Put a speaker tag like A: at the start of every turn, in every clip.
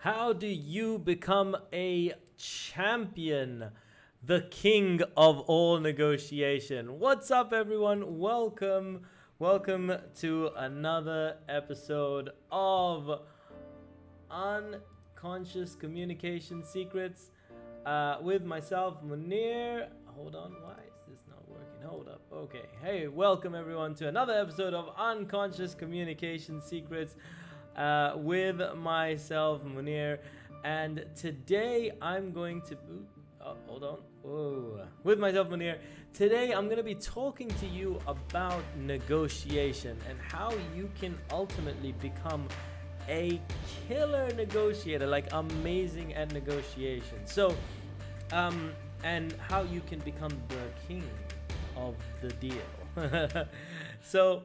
A: How do you become a champion? The king of all negotiation. What's up, everyone? Welcome to another episode of Unconscious Communication Secrets with myself, Muneer. Hold on, why is this not working? Hold up. Okay. Hey, welcome everyone to another episode of Unconscious Communication Secrets with myself, Muneer. And today I'm going to... hold on. Whoa. With myself, Muneer. Today I'm going to be talking to you about negotiation and how you can ultimately become a killer negotiator, like amazing at negotiation. So, and how you can become the king of the deal. So,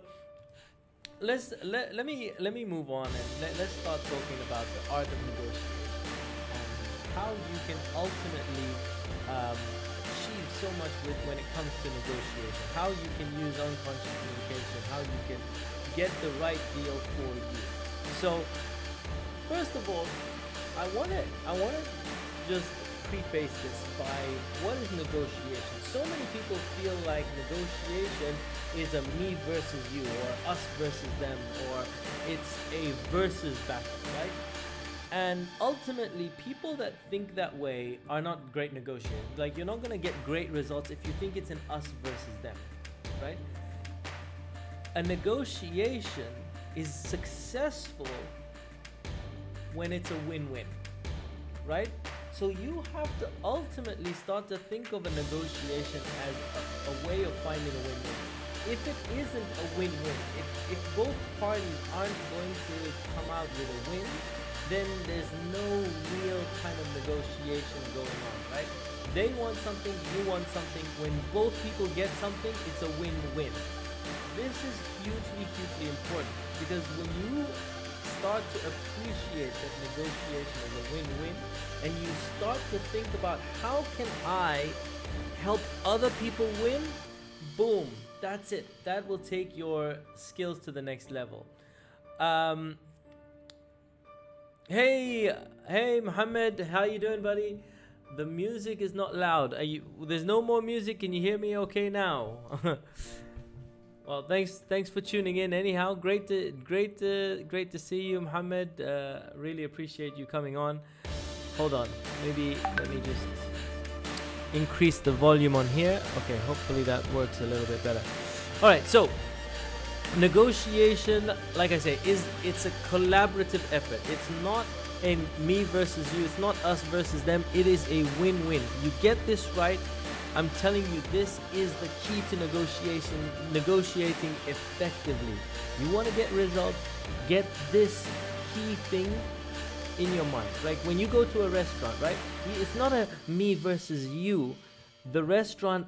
A: let me move on and let's start talking about the art of negotiation and how you can ultimately achieve so much when it comes to negotiation. How you can use unconscious communication. How you can get the right deal for you. So, first of all, I wanna just preface this by what is negotiation. So many people feel like negotiation is a me versus you, or us versus them, or it's a versus battle, right? And ultimately, people that think that way are not great negotiators. Like, you're not gonna get great results if you think it's an us versus them, right? A negotiation is successful when it's a win-win, right? So you have to ultimately start to think of a negotiation as a way of finding a win-win. If it isn't a win-win, if both parties aren't going to come out with a win, then there's no real kind of negotiation going on, right? They want something, you want something. When both people get something, it's a win-win. This is hugely important, because when you start to appreciate that negotiation is a win-win, and you start to think about how can I help other people win, boom, that's it. That will take your skills to the next level. Hey Mohammed, how you doing, buddy? The music is not loud. There's no more music. Can you hear me okay now? Well, thanks for tuning in. Anyhow, great to see you, Mohammed. Really appreciate you coming on. Hold on, maybe let me just increase the volume on here. Okay, hopefully that works a little bit better. All right, so negotiation, like I say, it's a collaborative effort. It's not a me versus you. It's not us versus them. It is a win-win. You get this right, I'm telling you, this is the key to negotiating effectively. You want to get results, get this key thing in your mind. Like when you go to a restaurant, right? It's not a me versus you. The restaurant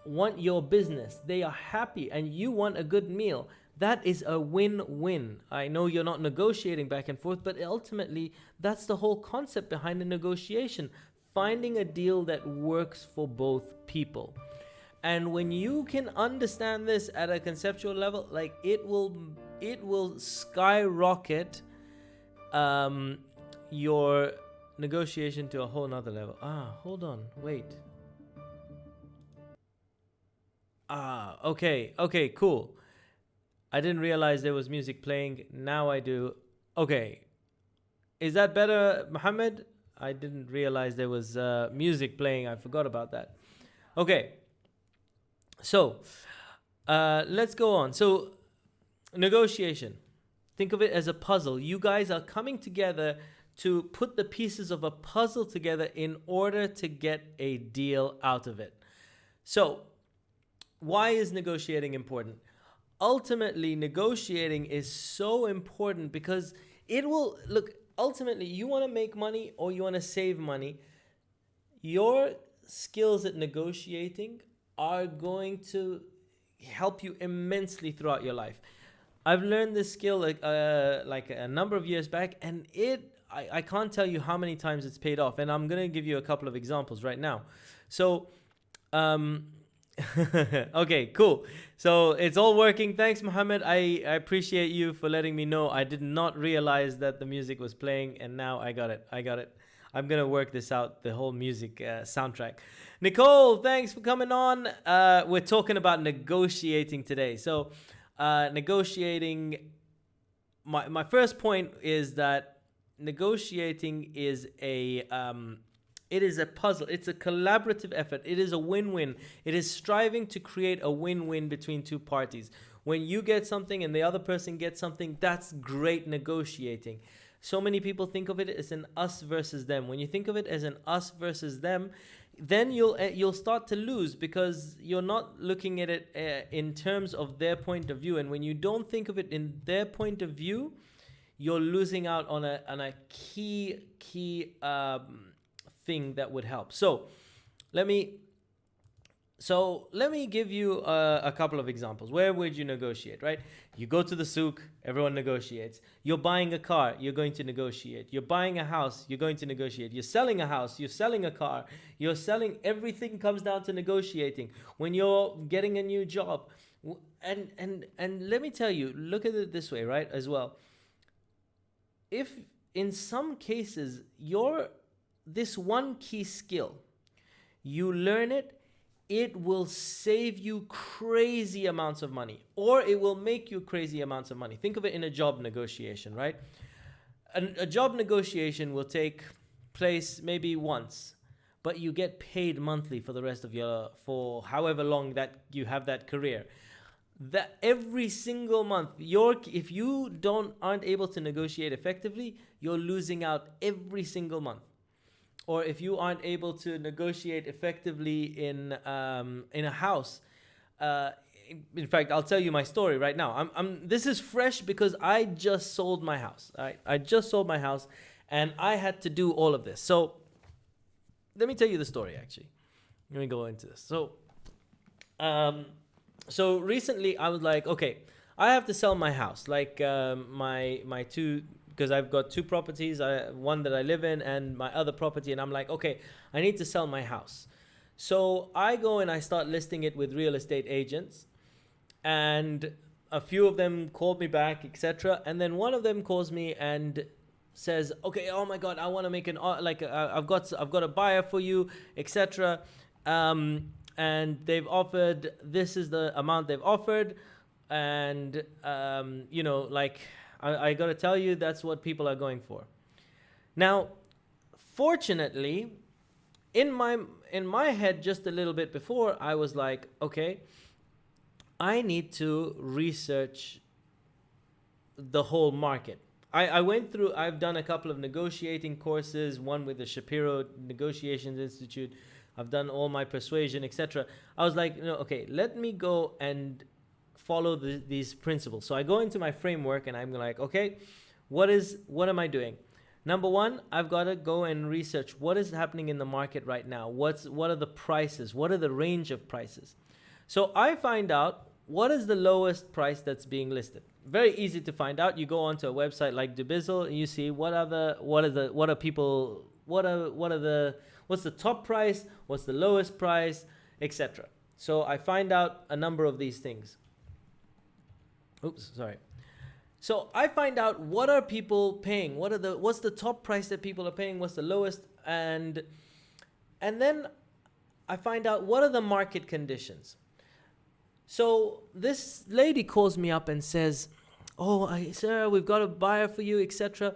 A: want your business. They are happy and you want a good meal. That is a win-win. I know you're not negotiating back and forth, but ultimately that's the whole concept behind the negotiation. Finding a deal that works for both people. And when you can understand this at a conceptual level, like it will skyrocket your negotiation to a whole nother level. Hold on, wait. Okay, cool. I didn't realize there was music playing. Now I do. Okay. Is that better, Mohammed? I didn't realize there was music playing. I forgot about that. Okay. So, let's go on. So, negotiation. Think of it as a puzzle. You guys are coming together to put the pieces of a puzzle together in order to get a deal out of it. So, why is negotiating important? Ultimately, negotiating is so important because it will... Look, ultimately, you want to make money or you want to save money. Your skills at negotiating are going to help you immensely throughout your life. I've learned this skill like a number of years back, and I can't tell you how many times it's paid off. And I'm going to give you a couple of examples right now. So Okay, cool. So it's all working. Thanks, Mohammed. I appreciate you for letting me know. I did not realize that the music was playing, and now I got it. I got it. I'm gonna work this out, the whole music soundtrack. Nicole, thanks for coming on. We're talking about negotiating today. So, negotiating. My first point is that negotiating is a it is a puzzle. It's a collaborative effort. It is a win-win. It is striving to create a win-win between two parties. When you get something and the other person gets something, that's great negotiating. So many people think of it as an us versus them. When you think of it as an us versus them, then you'll start to lose, because you're not looking at it in terms of their point of view. And when you don't think of it in their point of view, you're losing out on a key thing that would help. So let me give you a couple of examples. Where would you negotiate, right? You go to the souk, everyone negotiates. You're buying a car, you're going to negotiate. You're buying a house, you're going to negotiate. You're selling a house, you're selling a car, you're selling, everything comes down to negotiating. When you're getting a new job, and let me tell you, look at it this way, right, as well. If in some cases this one key skill, you learn it, it will save you crazy amounts of money, or it will make you crazy amounts of money. Think of it in a job negotiation, right? A job negotiation will take place maybe once, but you get paid monthly for the rest of for however long that you have that career. That every single month, if you aren't able to negotiate effectively, you're losing out every single month. Or if you aren't able to negotiate effectively in a house, in fact, I'll tell you my story right now. This is fresh because I just sold my house. I just sold my house, and I had to do all of this. So let me tell you the story. Actually, let me go into this. So recently I was like, okay, I have to sell my house, like my two. Because I've got two properties, one that I live in and my other property, and I'm like, okay, I need to sell my house. So I go and I start listing it with real estate agents, and a few of them called me back, etc. And then one of them calls me and says, okay, oh my God, I want to make I've got a buyer for you, etc. And they've offered, this is the amount they've offered, and I got to tell you, that's what people are going for. Now, fortunately, in my head just a little bit before, I was like, okay, I need to research the whole market. I've done a couple of negotiating courses, one with the Shapiro Negotiations Institute. I've done all my persuasion, etc. I was like, okay, let me go and follow these principles. So I go into my framework and I'm like, okay, what am I doing? Number one, I've got to go and research what is happening in the market right now. What are the prices? What are the range of prices? So I find out what is the lowest price that's being listed. Very easy to find out. You go onto a website like Dubizzle and you see what's the top price, what's the lowest price, etc. So I find out a number of these things. So I find out what are people paying, what's the top price that people are paying, what's the lowest, and then I find out what are the market conditions. So this lady calls me up and says, oh, sir, we've got a buyer for you, etc.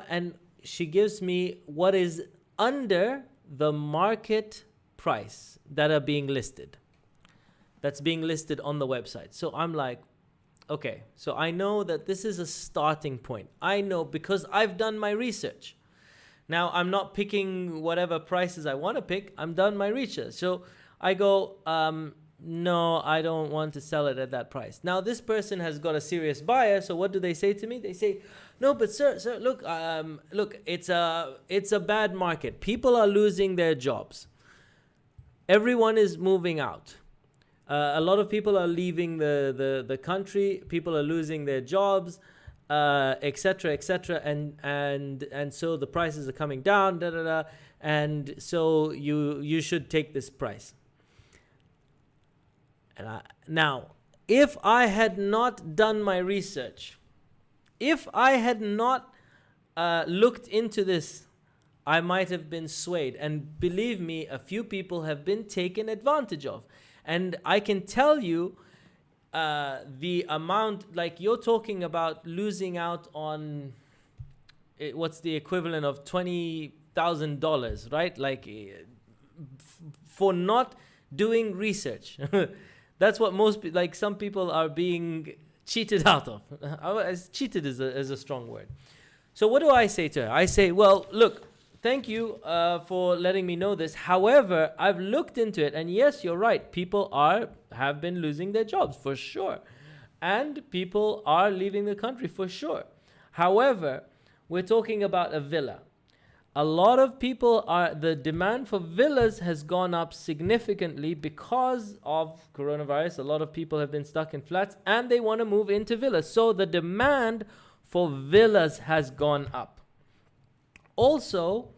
A: And she gives me what is under the market price that are being listed. That's being listed on the website. So I'm like, okay, so I know that this is a starting point. I know because I've done my research. Now, I'm not picking whatever prices I want to pick. I'm done my research. So I go, no, I don't want to sell it at that price. Now, this person has got a serious buyer. So what do they say to me? They say, no, but sir, look, it's a bad market. People are losing their jobs. Everyone is moving out. A lot of people are leaving the country. People are losing their jobs, etc., etc. And so the prices are coming down, and so you should take this price. Now, if I had not done my research, if I had not looked into this, I might have been swayed. And believe me, a few people have been taken advantage of. And I can tell you the amount, like you're talking about losing out on, what's the equivalent of $20,000, right? Like for not doing research. That's what like some people are being cheated out of. Cheated is a strong word. So what do I say to her? I say, well, look, thank you for letting me know this. However, I've looked into it, and yes, you're right. People have been losing their jobs for sure, and people are leaving the country for sure. However, we're talking about a villa. A lot of people the demand for villas has gone up significantly because of coronavirus. A lot of people have been stuck in flats and they want to move into villas. So the demand for villas has gone up. Also,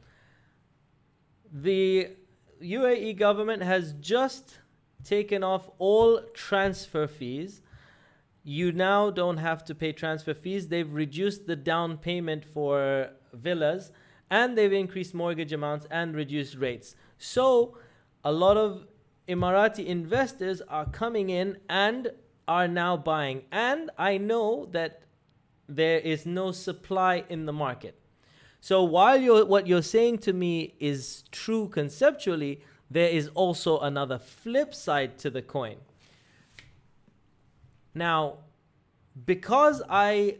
A: the UAE government has just taken off all transfer fees. You now don't have to pay transfer fees. They've reduced the down payment for villas, and they've increased mortgage amounts and reduced rates. So a lot of Emirati investors are coming in and are now buying. And I know that there is no supply in the market. So while what you're saying to me is true conceptually, there is also another flip side to the coin. Now, because I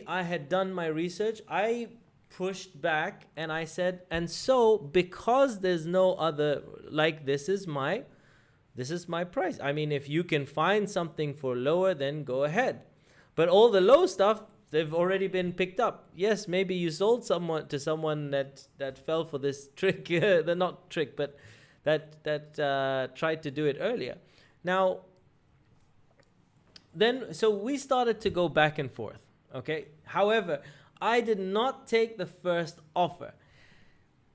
A: had done my research, I pushed back and I said, and so because there's no other, like this is my price. I mean, if you can find something for lower, then go ahead. But all the low stuff, they've already been picked up. Yes, maybe you sold to someone that fell for this trick. They're not trick, but that tried to do it earlier. Now, so we started to go back and forth. Okay. However, I did not take the first offer.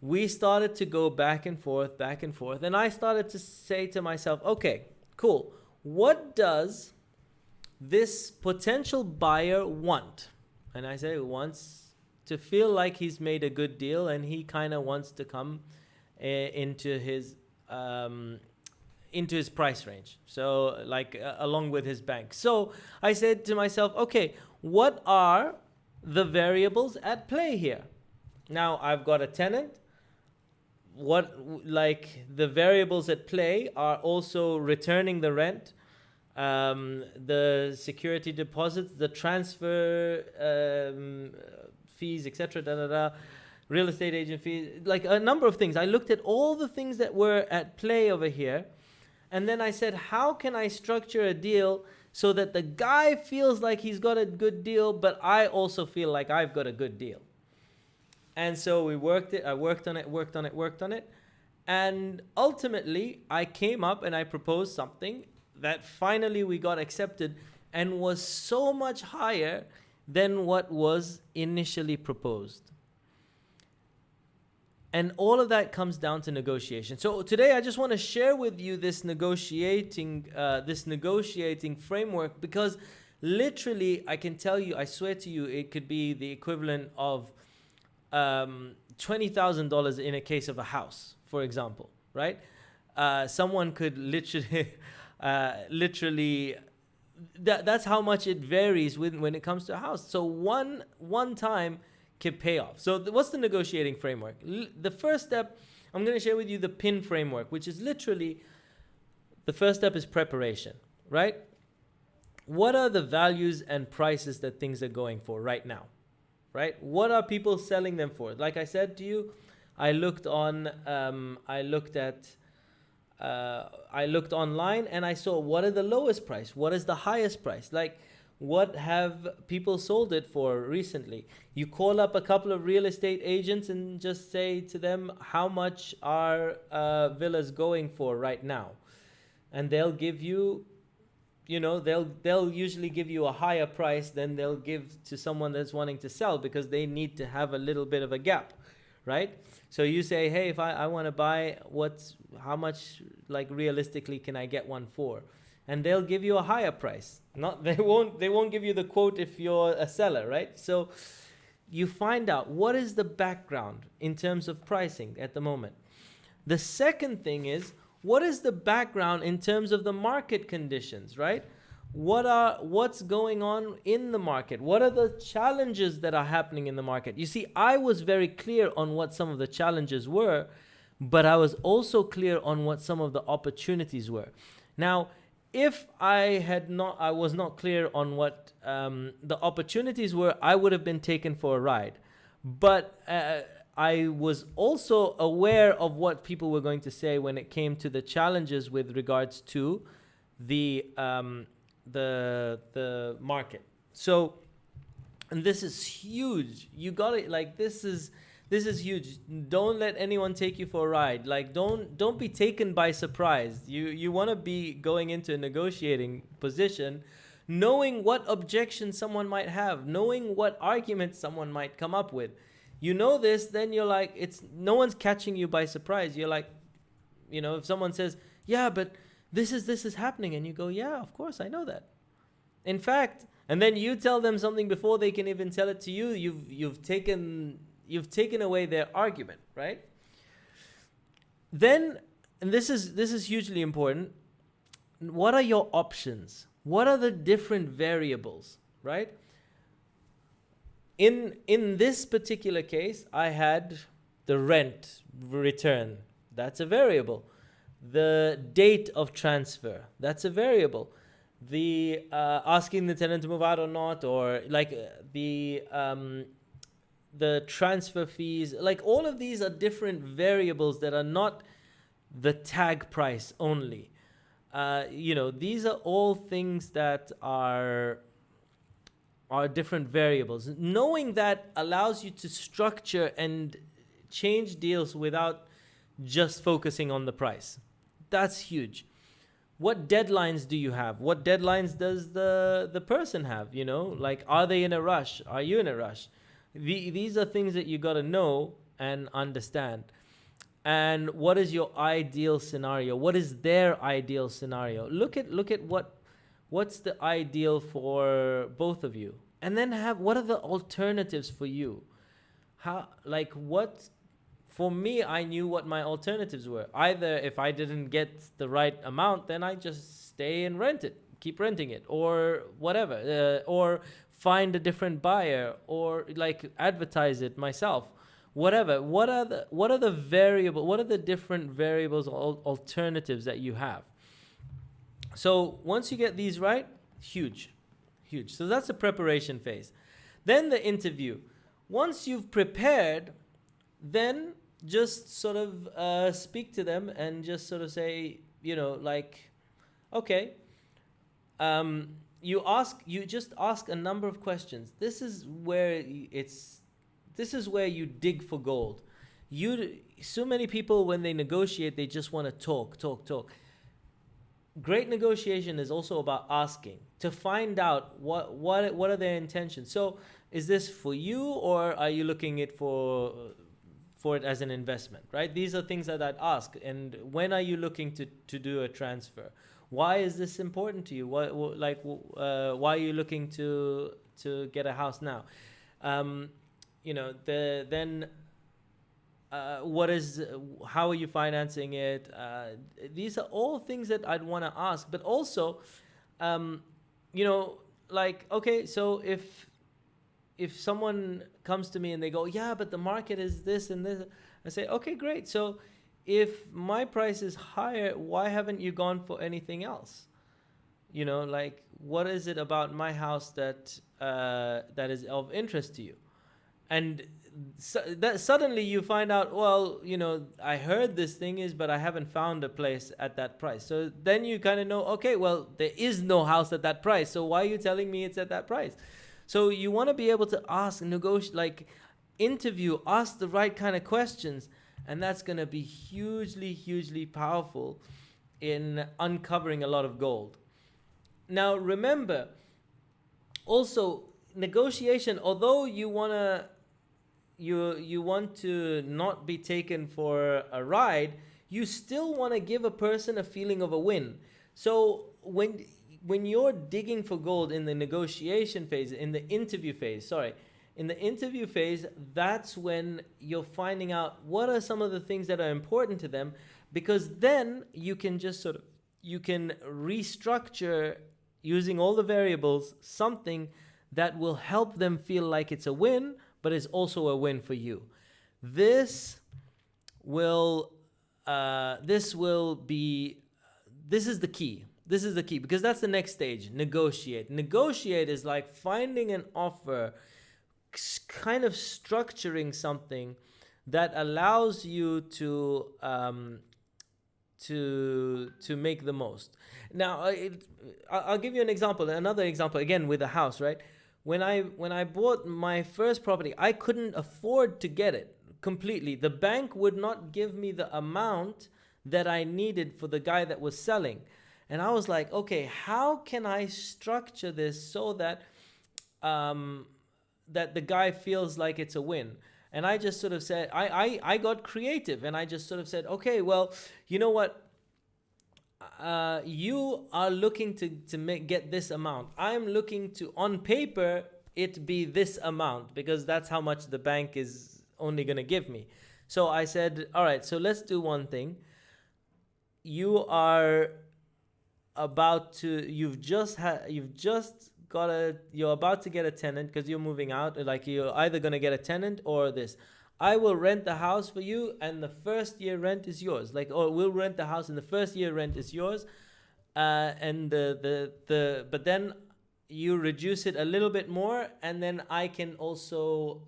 A: We started to go back and forth, and I started to say to myself, okay, cool. What does this potential buyer want? And I say, he wants to feel like he's made a good deal, and he kind of wants to come into his price range. So like along with his bank. So I said to myself, okay, what are the variables at play here? Now I've got a tenant. The variables at play are also returning the rent, the security deposits, the transfer fees, etc. Real estate agent fees, like a number of things. I looked at all the things that were at play over here, and then I said, how can I structure a deal so that the guy feels like he's got a good deal, but I also feel like I've got a good deal? And so we worked it. I worked on it. And ultimately, I came up and I proposed something that finally we got accepted and was so much higher than what was initially proposed. And all of that comes down to negotiation. So today I just want to share with you this negotiating framework, because literally I can tell you, I swear to you, it could be the equivalent of $20,000 in a case of a house, for example, right? Someone could literally, that's how much it varies when it comes to a house. So one time can pay off. So what's the negotiating framework? The first step, I'm going to share with you the PIN framework, which is literally, the first step is preparation, right? What are the values and prices that things are going for right now, right? What are people selling them for? Like I said to you, I looked online and I saw, what are the lowest price? What is the highest price? Like, what have people sold it for recently? You call up a couple of real estate agents and just say to them, how much are villas going for right now? And they'll give you, they'll usually give you a higher price than they'll give to someone that's wanting to sell, because they need to have a little bit of a gap, right? So you say, hey, if I want to buy, how much, like, realistically can I get one for? and they'll give you a higher price. Not they won't give you the quote if you're a seller, right? So you find out what is the background in terms of pricing at the moment. The second thing is, what is the background in terms of the market conditions, right? What's going on in the market? What are the challenges that are happening in the market? You see, I was very clear on what some of the challenges were, but I was also clear on what some of the opportunities were. Now, if I was not clear on what the opportunities were, I would have been taken for a ride. But I was also aware of what people were going to say when it came to the challenges with regards to the market. So, and this is huge. You got it. Like, this is huge. Don't let anyone take you for a ride. Like, don't be taken by surprise. You want to be going into a negotiating position knowing what objections someone might have, knowing what arguments someone might come up with. You know this, then you're like, no one's catching you by surprise. You're like, if someone says, yeah, but this is happening, and you go, yeah, of course, I know that. In fact, and then you tell them something before they can even tell it to you, you've taken away their argument, right? Then, and this is hugely important, what are your options? What are the different variables, right? In this particular case, I had the rent return. That's a variable. The date of transfer. That's a variable. The asking the tenant to move out or not, or like the transfer fees. Like, all of these are different variables that are not the tag price only. These are all things that are different variables. Knowing that allows you to structure and change deals without just focusing on the price. That's huge. What deadlines do you have? What deadlines does the person have? Like, are they in a rush? Are you in a rush? These are things that you got to know and understand. And what is your ideal scenario? What is their ideal scenario? Look at what's the ideal for both of you, and then what are the alternatives for you? For me, I knew what my alternatives were. Either if I didn't get the right amount, then I just stay and rent it, keep renting it, or whatever, or find a different buyer, or like advertise it myself, whatever. What are the different variables or alternatives that you have? So once you get these right, huge. So that's the preparation phase. Then the interview. Once you've prepared, then just sort of speak to them and just sort of say, okay, you just ask a number of questions. This is where you dig for gold. So many people, when they negotiate, they just want to talk. Great negotiation is also about asking to find out what are their intentions. So, is this for you, or are you looking for it as an investment, right? These are things that I'd ask. And when are you looking to do a transfer? Why is this important to you? Why are you looking to get a house now? How are you financing it? These are all things that I'd want to ask. But also, okay, so if someone comes to me and they go, yeah, but the market is this and this, I say, okay, great. So if my price is higher, why haven't you gone for anything else? What is it about my house that is of interest to you? And that suddenly you find out, well, I heard this thing is, but I haven't found a place at that price. So then you kind of know, okay, well, there is no house at that price. So why are you telling me it's at that price? So you want to be able to ask, negotiate, interview, ask the right kind of questions. And that's going to be hugely, hugely powerful in uncovering a lot of gold. Now, remember, also, negotiation, although you want to not be taken for a ride, you still want to give a person a feeling of a win. So when you're digging for gold in the negotiation phase, in the interview phase, that's when you're finding out what are some of the things that are important to them, because then you can just you can restructure using all the variables something that will help them feel like it's a win, but is also a win for you. This is the key. This is the key, because that's the next stage. Negotiate. Negotiate is like finding an offer, kind of structuring something that allows you to make the most. Now, I'll give you an example. Another example, again, with a house, right? When I bought my first property, I couldn't afford to get it completely. The bank would not give me the amount that I needed for the guy that was selling. And I was like, okay, how can I structure this so that that the guy feels like it's a win? And I just sort of said, I got creative, and I just sort of said, okay, well, you know what? You are looking to get this amount. I'm looking to, on paper, it be this amount, because that's how much the bank is only going to give me. So I said, all right, so let's do one thing. You're about to get a tenant, because you're moving out. Like, you're either going to get a tenant or this. I will rent the house for you, and the first year rent is yours. Like, or we'll rent the house, and the first year rent is yours. And but then you reduce it a little bit more, and then I can also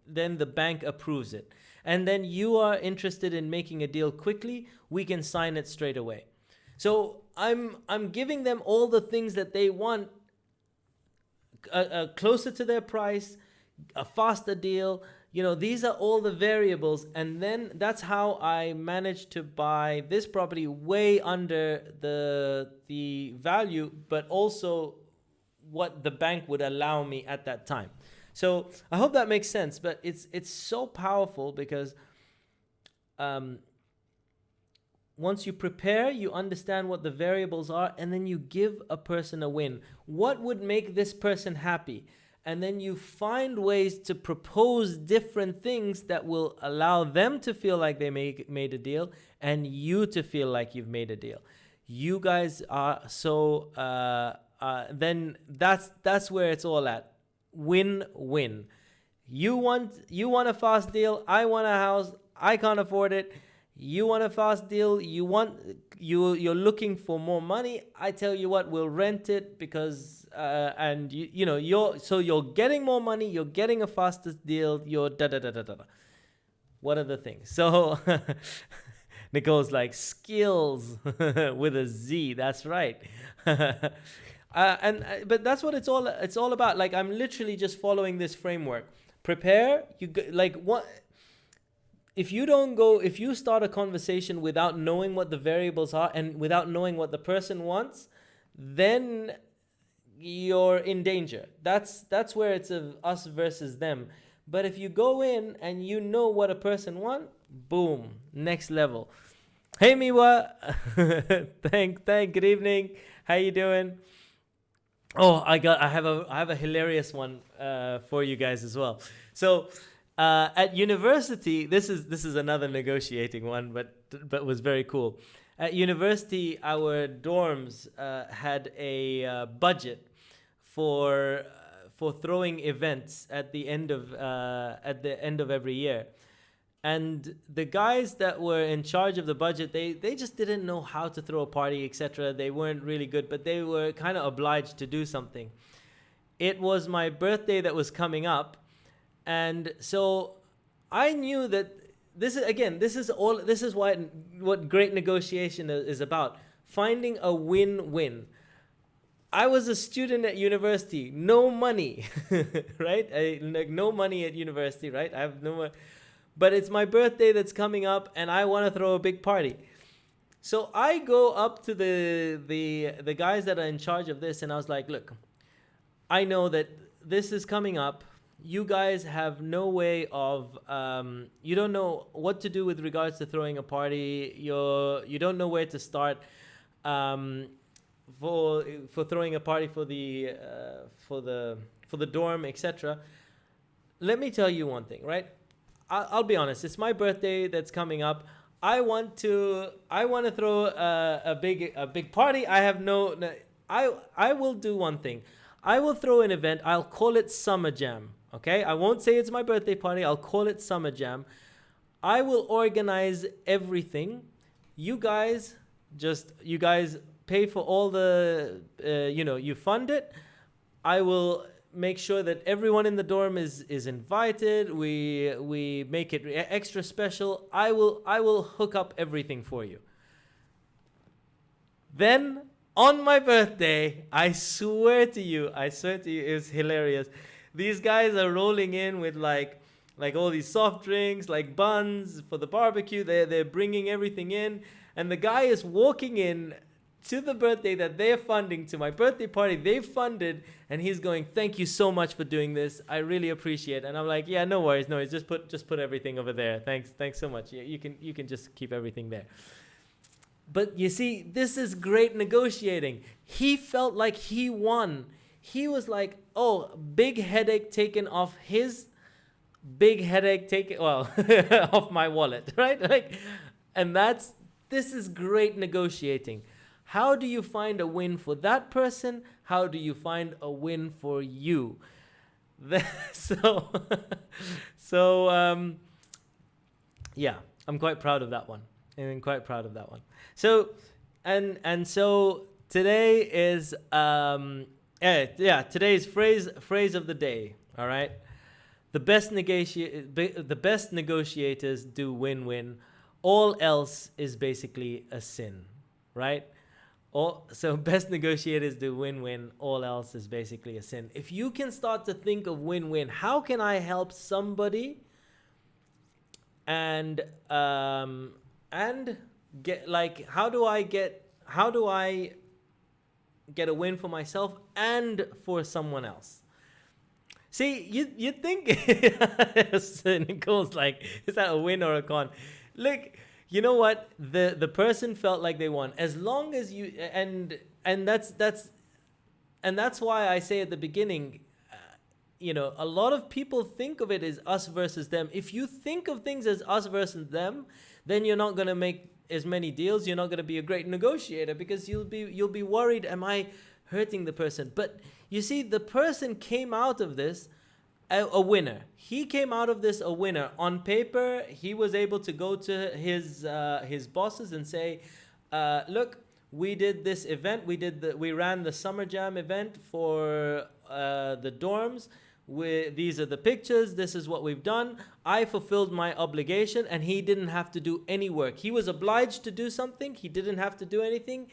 A: then the bank approves it. And then you are interested in making a deal quickly, we can sign it straight away. So I'm giving them all the things that they want, closer to their price, a faster deal. You know, these are all the variables. And then that's how I managed to buy this property way under the value, but also what the bank would allow me at that time. So I hope that makes sense. But it's so powerful, because once you prepare, you understand what the variables are, and then you give a person a win. What would make this person happy? And then you find ways to propose different things that will allow them to feel like they made a deal, and you to feel like you've made a deal. You guys are so, then that's where it's all at. Win-win. You want a fast deal. I want a house. I can't afford it. You want a fast deal. You're looking for more money. I tell you what, we'll rent it, because and you're getting more money. You're getting a faster deal. You're da da da da da. What are the things? So Nicole's like, skills with a Z. That's right. But that's what it's all about. Like, I'm literally just following this framework. Prepare. If you start a conversation without knowing what the variables are and without knowing what the person wants, then you're in danger. That's where it's us versus them. But if you go in and you know what a person wants, boom, next level. Hey Miwa, thank. Good evening. How you doing? Oh, I have a hilarious one for you guys as well. So at university, this is another negotiating one, but was very cool. At university, our dorms had a budget for throwing events at the end of every year. And the guys that were in charge of the budget, they just didn't know how to throw a party, etc. They weren't really good, but they were kind of obliged to do something. It was my birthday that was coming up, and so I knew that this is what great negotiation is about: finding a win-win. I was a student at university, no money, right? No money at university, right? I have no money. But it's my birthday that's coming up, and I want to throw a big party. So I go up to the guys that are in charge of this, and I was like, look, I know that this is coming up. You guys have no way of, you don't know what to do with regards to throwing a party. You don't know where to start. um, for throwing a party for the dorm, etc. Let me tell you one thing, right? I'll be honest. It's my birthday that's coming up. I want to throw a big party. I will do one thing. I will throw an event. I'll call it Summer Jam. Okay? I won't say it's my birthday party. I'll call it Summer Jam. I will organize everything. You guys pay for all the you fund it. I will make sure that everyone in the dorm is invited. We make it extra special. I will hook up everything for you. Then on my birthday, I swear to you, it was hilarious. These guys are rolling in with like all these soft drinks, like buns for the barbecue. They're bringing everything in, and the guy is walking in to the birthday that they're funding, to my birthday party they funded, and he's going, "Thank you so much for doing this. I really appreciate it." And I'm like, "Yeah, no worries, no worries. Just put everything over there. Thanks so much. Yeah, you can just keep everything there." But you see, this is great negotiating. He felt like he won. He was like, "Oh, big headache taken off his, big headache taken off my wallet," right? This is great negotiating. How do you find a win for that person? How do you find a win for you? Yeah, I'm quite proud of that one. So, so today is today's phrase of the day. All right, the best negotiators do win-win. All else is basically a sin, right? So best negotiators do win-win. All else is basically a sin. If you can start to think of win-win, how can I help somebody and get, like, how do I get a win for myself and for someone else? See, you think Nicole's like, is that a win or a con? Look, you know what? The person felt like they won. As long as you and that's why I say at the beginning, a lot of people think of it as us versus them. If you think of things as us versus them, then you're not going to make as many deals. You're not going to be a great negotiator, because you'll be worried, am I hurting the person? But you see, the person came out of this a winner. He came out of this a winner. On paper, he was able to go to his bosses and say, look, we did this event. We ran the Summer Jam event for the dorms. These are the pictures. This is what we've done. I fulfilled my obligation, and he didn't have to do any work. He was obliged to do something. He didn't have to do anything.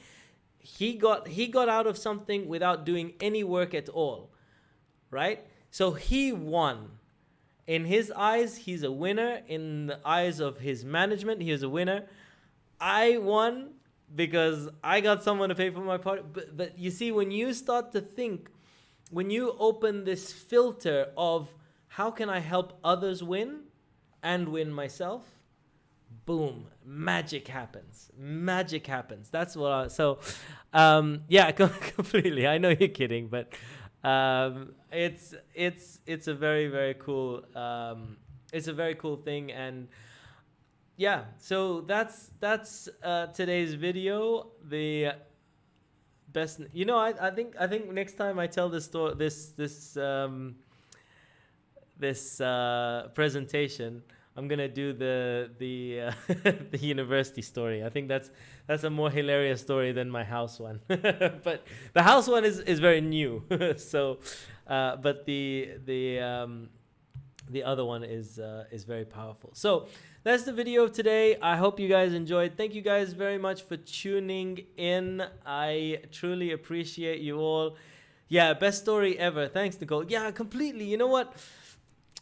A: He got out of something without doing any work at all, right? So he won. In his eyes, he's a winner. In the eyes of his management, he is a winner. I won because I got someone to pay for my party. But you see, when you start to think, when you open this filter of how can I help others win and win myself, boom, magic happens. That's what completely. I know you're kidding, but it's a very, very cool it's a very cool thing. And yeah, so that's today's video. The best, I think next time I tell this story, this presentation, I'm gonna do the the university story. I think that's a more hilarious story than my house one. But the house one is very new. So, but the other one is very powerful. So that's the video of today. I hope you guys enjoyed. Thank you guys very much for tuning in. I truly appreciate you all. Yeah, best story ever. Thanks, Nicole. Yeah, completely. You know what?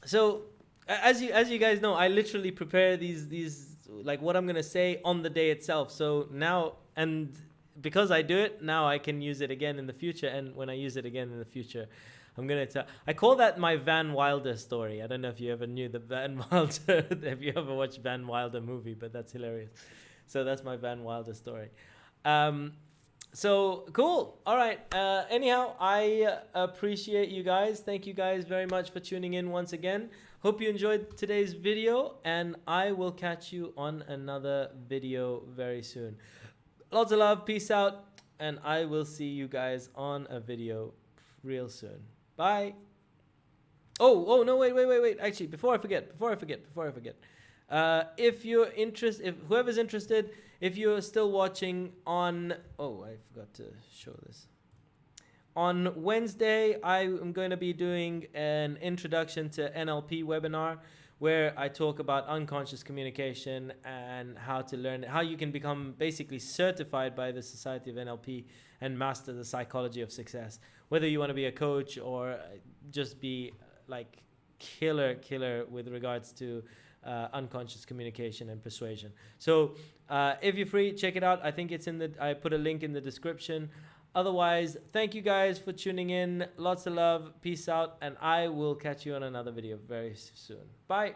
A: So as you guys know, I literally prepare these like what I'm gonna say on the day itself. So now, and because I do it now, I can use it again in the future. And when I use it again in the future, I'm gonna tell. I call that my Van Wilder story. I don't know if you ever knew the Van Wilder. If you ever watched Van Wilder movie, but that's hilarious. So that's my Van Wilder story. So cool. All right. Anyhow, I appreciate you guys. Thank you guys very much for tuning in once again. Hope you enjoyed today's video, and I will catch you on another video very soon. Lots of love. Peace out. And I will see you guys on a video real soon. Bye. Oh, no, wait. Actually, before I forget. If you're interested, if whoever's interested, if you're still watching on, oh, I forgot to show this. On Wednesday, I am going to be doing an introduction to NLP webinar where I talk about unconscious communication and how to learn, how you can become basically certified by the Society of NLP and master the psychology of success. Whether you want to be a coach or just be like killer with regards to unconscious communication and persuasion. So if you're free, check it out. I think it's I put a link in the description. Otherwise, thank you guys for tuning in. Lots of love. Peace out. And I will catch you on another video very soon. Bye.